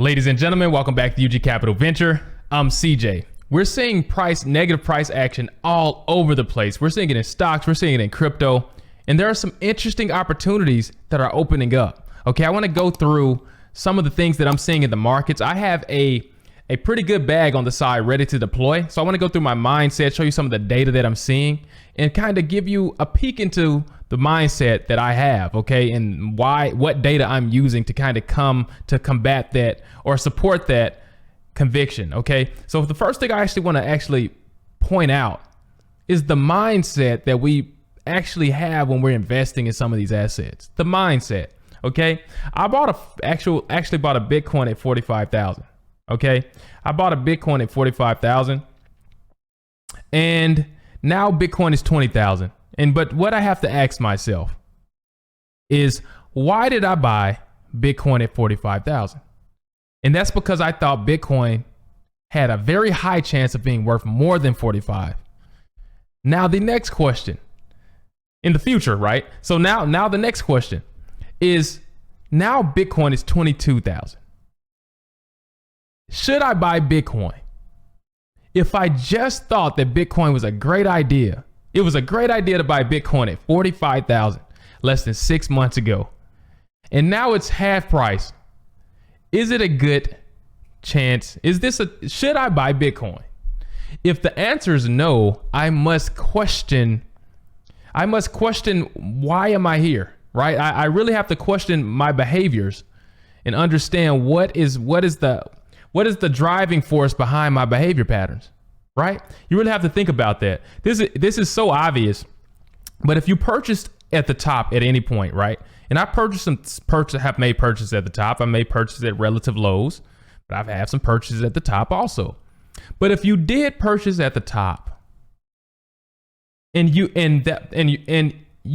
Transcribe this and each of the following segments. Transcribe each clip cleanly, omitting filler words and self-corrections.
Ladies and gentlemen, welcome back to UG Capital Venture. I'm CJ. We're seeing negative price action all over the place. We're seeing it in stocks, we're seeing it in crypto, and there are some interesting opportunities that are opening up. Okay, I want to go through some of the things that I'm seeing in the markets. I have a pretty good bag on the side ready to deploy. So I want to go through my mindset, show you some of the data that I'm seeing, and kind of give you a peek into the mindset that I have, okay, and what data I'm using to kind of come to combat that or support that conviction, okay? So the first thing I actually want to point out is the mindset that we actually have when we're investing in some of these assets. The mindset, okay? I actually bought a Bitcoin at 45,000, okay? I bought a Bitcoin at 45,000, and now Bitcoin is 20,000. But what I have to ask myself is, why did I buy Bitcoin at 45,000? And that's because I thought Bitcoin had a very high chance of being worth more than 45. Now the next question in the future, right? So now the next question is, now Bitcoin is 22,000. Should I buy Bitcoin? If I just thought that Bitcoin was a great idea, it was a great idea to buy Bitcoin at 45,000 less than 6 months ago, and now it's half price. Is it a good chance? Should I buy Bitcoin? If the answer is no, I must question why am I here, right? I really have to question my behaviors and understand what is the driving force behind my behavior patterns, right? You really have to think about that. This is so obvious, but if you purchased at the top at any point, right? And I have made purchases at the top. I made purchases at relative lows, but I've had some purchases at the top also. But if you did purchase at the top, and you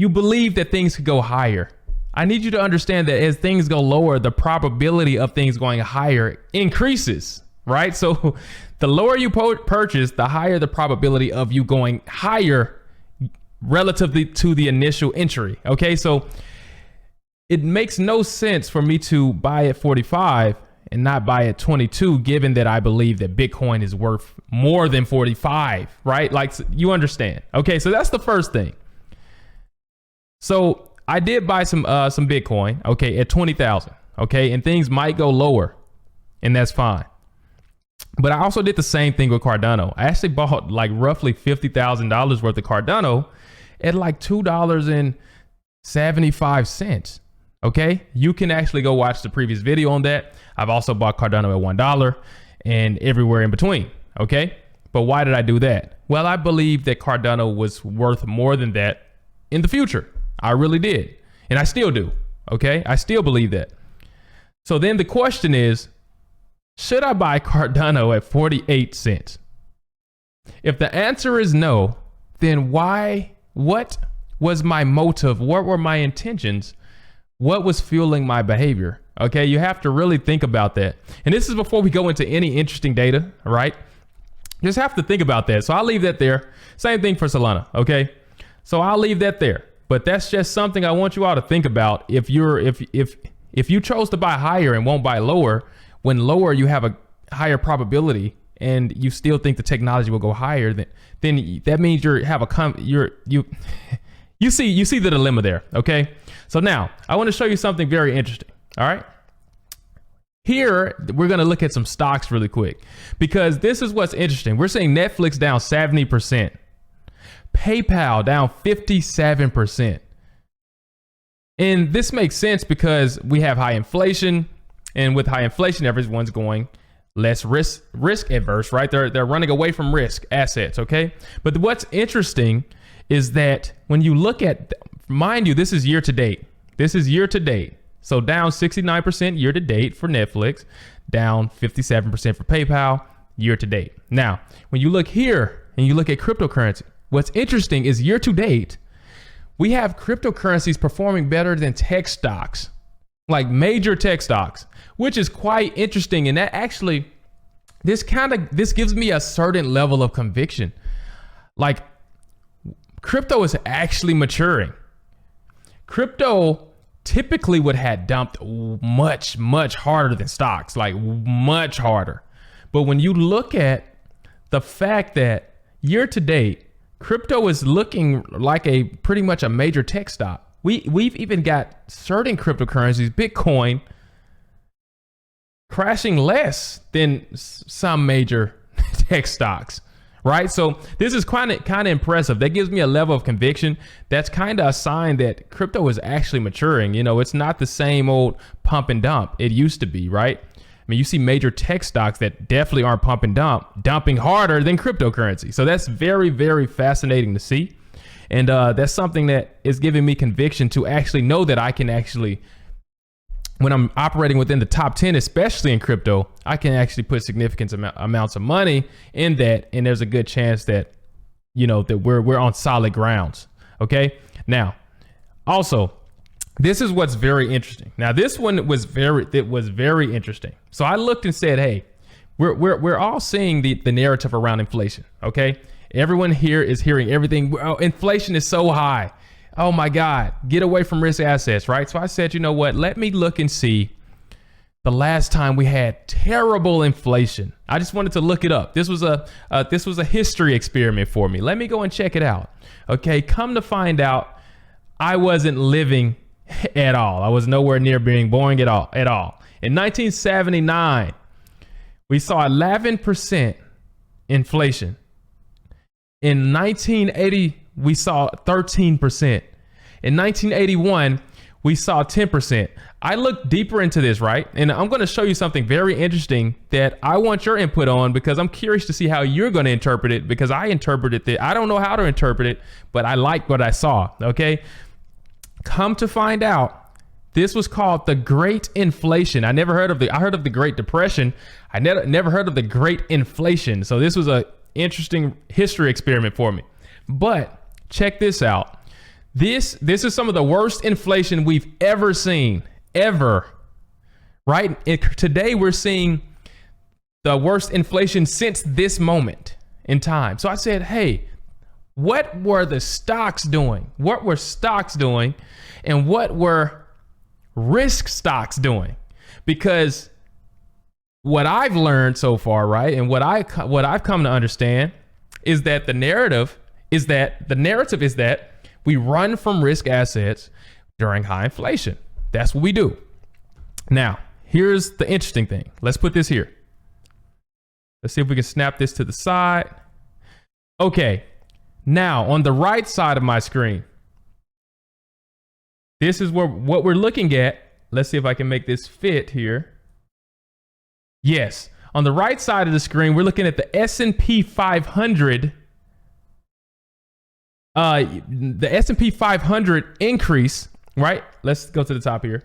believe that things could go higher, I need you to understand that as things go lower, the probability of things going higher increases, right? So the lower you purchase, the higher the probability of you going higher relatively to the initial entry, okay? So it makes no sense for me to buy at 45 and not buy at 22, given that I believe that Bitcoin is worth more than 45, right? Like, you understand. Okay, so that's the first thing. So I did buy some Bitcoin, okay, at 20,000, okay, and things might go lower, and that's fine. But I also did the same thing with Cardano. I actually bought like roughly $50,000 worth of Cardano at like $2.75. Okay, you can actually go watch the previous video on that. I've also bought Cardano at $1 and everywhere in between. Okay, but why did I do that? Well, I believe that Cardano was worth more than that in the future. I really did, and I still do. Okay, I still believe that. So then the question is, should I buy Cardano at 48 cents? If the answer is no, then why? What was my motive? What were my intentions? What was fueling my behavior? Okay, you have to really think about that. And this is before we go into any interesting data, right? You just have to think about that. So I'll leave that there. Same thing for Solana, okay? So I'll leave that there. But that's just something I want you all to think about. If you chose to buy higher and won't buy lower, when lower you have a higher probability and you still think the technology will go higher, then that means you see the dilemma there, okay? So now I want to show you something very interesting. All right. Here, we're going to look at some stocks really quick, because this is what's interesting. We're seeing Netflix down 70%, PayPal down 57%. And this makes sense because we have high inflation, and with high inflation, everyone's going less risk adverse, right? They're running away from risk assets, okay? But what's interesting is that when you look at, mind you, this is year to date. This is year to date. So down 69% year to date for Netflix, down 57% for PayPal year to date. Now, when you look here and you look at cryptocurrency, what's interesting is year to date, we have cryptocurrencies performing better than tech stocks, like major tech stocks, which is quite interesting. And that actually, this gives me a certain level of conviction. Like, crypto is actually maturing. Crypto typically would have dumped much, much harder than stocks, like much harder. But when you look at the fact that year to date, crypto is looking like a pretty much a major tech stock. We've even got certain cryptocurrencies, Bitcoin, crashing less than some major tech stocks, right? So this is kind of impressive. That gives me a level of conviction. That's kind of a sign that crypto is actually maturing. You know, it's not the same old pump and dump it used to be, right? I mean, you see major tech stocks that definitely aren't pump and dumping harder than cryptocurrency. So that's very, very fascinating to see. And that's something that is giving me conviction to actually know that I can actually, when I'm operating within the top 10, especially in crypto, I can actually put significant amounts of money in that. And there's a good chance that, you know, that we're on solid grounds. Okay. Now, also, this is what's very interesting. Now, this one was very interesting. So I looked and said, hey, we're all seeing the narrative around inflation. Okay. Everyone here is hearing everything. Oh, inflation is so high. Oh my God, get away from risk assets, right? So I said, you know what? Let me look and see the last time we had terrible inflation. I just wanted to look it up. This was a history experiment for me. Let me go and check it out. Okay, come to find out, I wasn't living at all. I was nowhere near being born at all. In 1979, we saw 11% inflation. In 1980, we saw 13%. In 1981, we saw 10%. I looked deeper into this, right? And I'm going to show you something very interesting that I want your input on, because I'm curious to see how you're going to interpret it, because I interpreted it. I don't know how to interpret it, but I like what I saw. Okay. Come to find out, this was called the Great Inflation. I heard of the Great Depression. I never heard of the Great Inflation. So this was a interesting history experiment for me. But check this out. This is some of the worst inflation we've ever seen, ever. Right? Today we're seeing the worst inflation since this moment in time. So I said, hey, what were the stocks doing? What were stocks doing? And what were risk stocks doing? We what I've learned so far, right, and what I've come to understand is that the narrative is that we run from risk assets during high inflation. That's what we do. Now, here's the interesting thing. Let's put this here. Let's see if we can snap this to the side. Okay. Now, on the right side of my screen, this is what we're looking at. Let's see if I can make this fit here. Yes, on the right side of the screen, we're looking at the S&P 500. The S&P 500 increase, right? Let's go to the top here.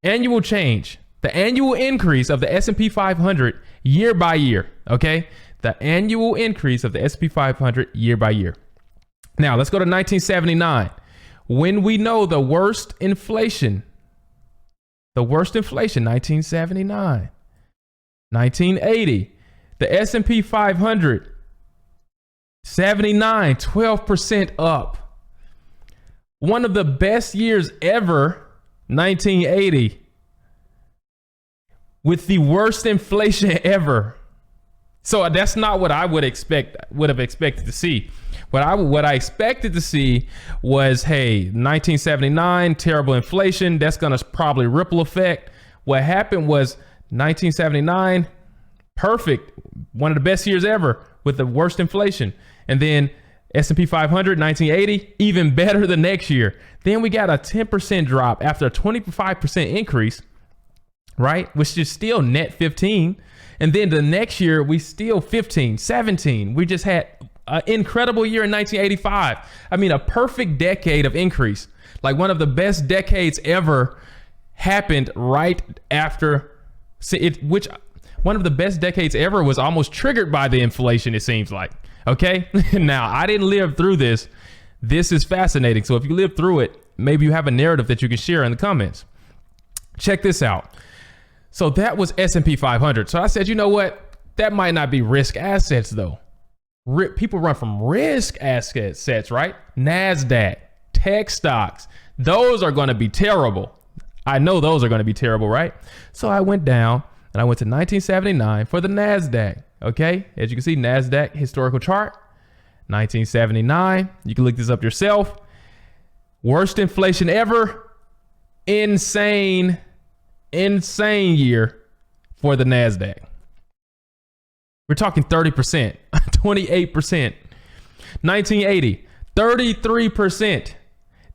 Annual change. The annual increase of the S&P 500 year by year, okay? The annual increase of the S&P 500 year by year. Now, let's go to 1979. When we know the worst inflation, 1979. 1980, the S&P 500, 79, 12% up. One of the best years ever, 1980, with the worst inflation ever. So that's not what I would have expected to see. What I expected to see was, hey, 1979, terrible inflation. That's going to probably ripple effect. What happened was 1979, perfect. One of the best years ever with the worst inflation. And then S&P 500, 1980, even better the next year. Then we got a 10% drop after a 25% increase, right? Which is still net 15. And then the next year, we still 15, 17. We just had an incredible year in 1985. I mean, a perfect decade of increase. Like one of the best decades ever happened right after which one of the best decades ever was almost triggered by the inflation, it seems like. Okay. Now, I didn't live through this. This is fascinating. So if you live through it, maybe you have a narrative that you can share in the comments. Check this out. So that was S&P 500. So I said, you know what? That might not be risk assets though. People run from risk assets, right? NASDAQ, tech stocks. Those are going to be terrible. I know those are going to be terrible, right? So I went down and I went to 1979 for the NASDAQ. Okay, as you can see, NASDAQ historical chart, 1979. You can look this up yourself. Worst inflation ever. Insane year for the NASDAQ. We're talking 30%, 28%. 1980, 33%.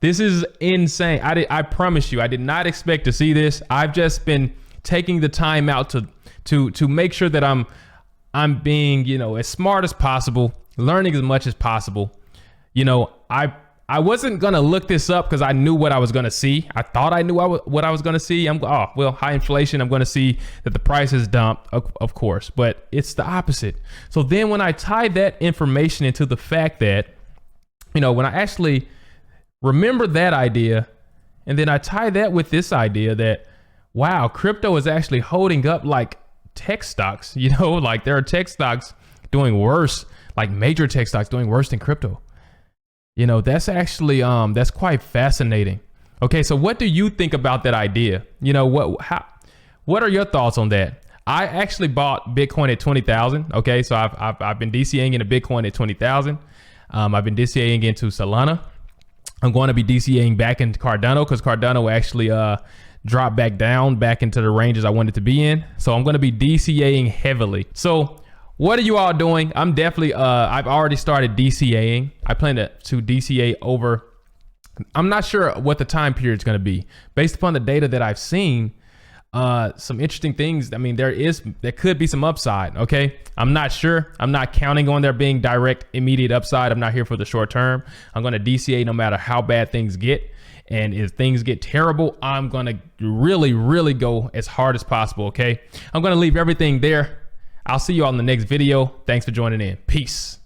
This is insane. I promise you, I did not expect to see this. I've just been taking the time out to make sure that I'm being, you know, as smart as possible, learning as much as possible. You know, I wasn't gonna look this up because I knew what I was gonna see. I thought I knew what I was gonna see. High inflation. I'm gonna see that the price is dumped, of course, but it's the opposite. So then when I tied that information into the fact that, you know, when I actually remember that idea, and then I tie that with this idea that, wow, crypto is actually holding up like tech stocks. You know, like there are tech stocks doing worse, like major tech stocks doing worse than crypto. You know, that's actually, that's quite fascinating. Okay, so what do you think about that idea? You know, what are your thoughts on that? I actually bought Bitcoin at 20,000. Okay, so I've been DCAing into Bitcoin at 20,000. I've been DCAing into Solana. I'm going to be DCAing back into Cardano because Cardano actually dropped back down back into the ranges I wanted to be in. So I'm going to be DCAing heavily. So what are you all doing? I'm definitely, I've already started DCAing. I plan to DCA over, I'm not sure what the time period is going to be. Based upon the data that I've seen, some interesting things. I mean, there could be some upside, okay? I'm not sure. I'm not counting on there being direct, immediate upside. I'm not here for the short term. I'm going to DCA no matter how bad things get. And if things get terrible, I'm going to really, really go as hard as possible, okay? I'm going to leave everything there. I'll see you all in the next video. Thanks for joining in. Peace.